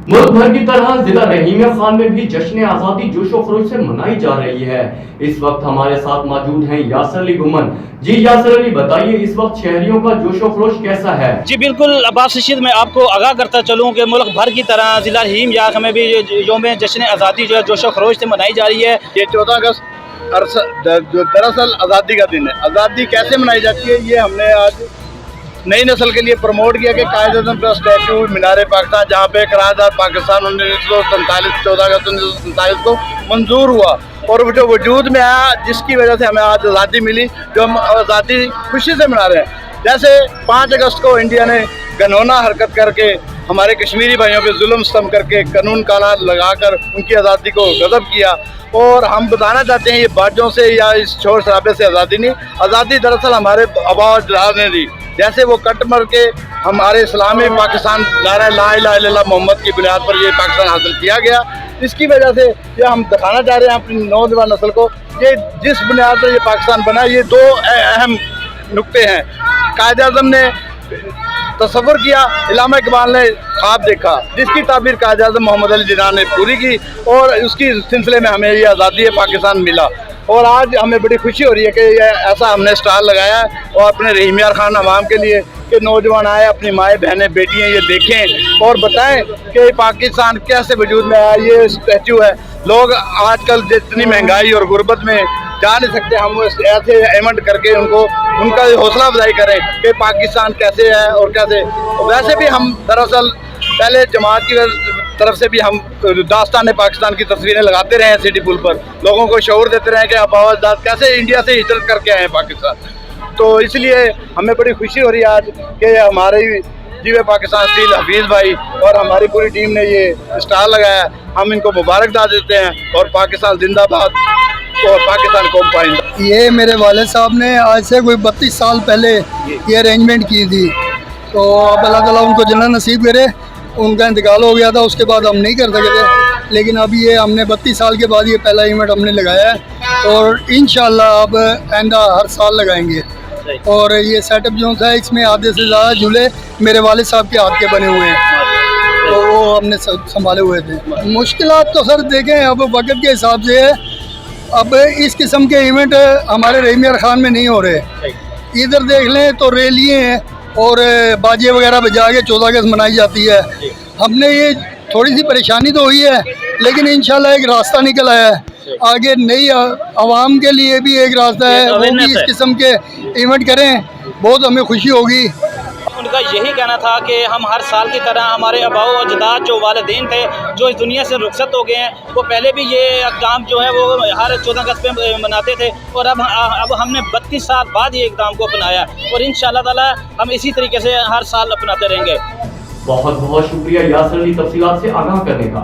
मुल्क भर की तरह जिला रहीमिया खान में भी जश्न आज़ादी जोशो खरोश से मनाई जा रही है। इस वक्त हमारे साथ मौजूद हैं यासर अली घुमन। जी यासर अली, बताइए इस वक्त शहरियों का जोशो खरोश कैसा है? जी बिल्कुल अब्बास रशीद, मैं आपको आगाह करता चलूँ कि मुल्क भर की तरह जिला रहीमिया खान में भी योम जश्न आज़ादी जो है जोशो खरोश से मनाई जा रही है। ये 14 अगस्त दरअसल आज़ादी का दिन है। आज़ादी कैसे मनाई जाती है ये हमने आज नई नस्ल के लिए प्रमोट किया कि कायद-ए-आज़म का स्टैचू मीनार पाकिस्तान, जहाँ पे करारदाद पाकिस्तान 1947 14 अगस्त 1947 को मंजूर हुआ और जो वजूद में आया, जिसकी वजह से हमें आज आज़ादी मिली, जो हम आज़ादी खुशी से मना रहे हैं। जैसे 5 अगस्त को इंडिया ने घनौना हरकत करके हमारे कश्मीरी भाइयों पे जुल्म सितम करके कानून काला लगाकर उनकी आज़ादी को गज़ब किया, और हम बताना चाहते हैं ये बाजों से या इस शोर शराबे से आज़ादी नहीं, आज़ादी दरअसल हमारे आबा अजदाद ने दी। जैसे वो कट मर के हमारे इस्लामी पाकिस्तान नारा ला इलाहा इल्लल्लाह मोहम्मद की बुनियाद पर ये पाकिस्तान हासिल किया गया, इसकी वजह से ये हम दिखाना चाह रहे हैं अपनी नौजवान नस्ल को कि जिस बुनियाद पर ये पाकिस्तान बना, ये 2 अहम नुक्ते हैं। कायद-ए-आज़म ने तसव्वुर किया, इल्लामा इकबाल ने ख्वाब देखा, जिसकी ताबीर कायद-ए-आज़म मोहम्मद अली जिन्ना ने पूरी की, और उसकी सिलसिले में हमें ये आज़ादी पाकिस्तान मिला। और आज हमें बड़ी खुशी हो रही है कि ये ऐसा हमने स्टॉल लगाया है और अपने रहीमिया खान अवाम के लिए कि नौजवान आए, अपनी माएँ बहनें बेटियाँ ये देखें और बताएं कि पाकिस्तान कैसे वजूद में आया। ये स्टैचू है, लोग आजकल जितनी महंगाई और गुर्बत में जा नहीं सकते, हम ऐसे इवेंट करके उनका हौसला अफजाई करें कि पाकिस्तान कैसे है और कैसे। वैसे भी हम दरअसल पहले जमात की तरफ से भी हम दास्तान पाकिस्तान की तस्वीरें लगाते रहे हैं सिटी पुल पर, लोगों को शऊर देते रहे कि आप आवाज़दाद कैसे इंडिया से हिजरत करके आए हैं पाकिस्तान। तो इसलिए हमें बड़ी खुशी हो रही है आज कि हमारे जीवे पाकिस्तान स्टील हफीज़ भाई और हमारी पूरी टीम ने ये स्टॉल लगाया है। हम इनको मुबारकबाद देते हैं और पाकिस्तान जिंदाबाद और पाकिस्तान कौम पाइंदा। ये मेरे वालिद साहब ने आज से कोई 32 साल पहले ये अरेंजमेंट की थी, तो अब अल्लाह ताला उनको जन्नत नसीब करे। उनका इंतकाल हो गया था, उसके बाद हम नहीं कर सके थे, लेकिन अभी ये हमने 32 साल के बाद ये पहला इवेंट हमने लगाया है और इंशाल्लाह अब आइंदा हर साल लगाएंगे। और ये सेटअप जो था इसमें आधे से ज़्यादा झूले मेरे वालिद साहब के हाथ के बने हुए हैं, तो वो हमने संभाले हुए थे। मुश्किलात तो सर देखें अब वक्त के हिसाब से है, अब इस किस्म के इवेंट हमारे रहीमिया खान में नहीं हो रहे। इधर देख लें तो रैलियाँ हैं और बाजे वगैरह बजा के 14 अगस्त मनाई जाती है। हमने ये थोड़ी सी परेशानी तो हुई है, लेकिन इंशाल्लाह एक रास्ता निकल आया है। आगे नई आवाम के लिए भी एक रास्ता है, वो भी इस किस्म के इवेंट करें, बहुत हमें खुशी होगी। उनका यही कहना था कि हम हर साल की तरह हमारे आबाओ अजदाद जो वालिदैन थे जो इस दुनिया से रुखसत हो गए हैं, वो पहले भी ये इक़दाम जो है वो हर 14 अगस्त पे मनाते थे, और अब हमने 32 साल बाद ये इक़दाम को अपनाया और इंशाअल्लाह ताला हम इसी तरीके से हर साल अपनाते रहेंगे। बहुत बहुत शुक्रिया यासर अली तफसीलात से आगाह करने का।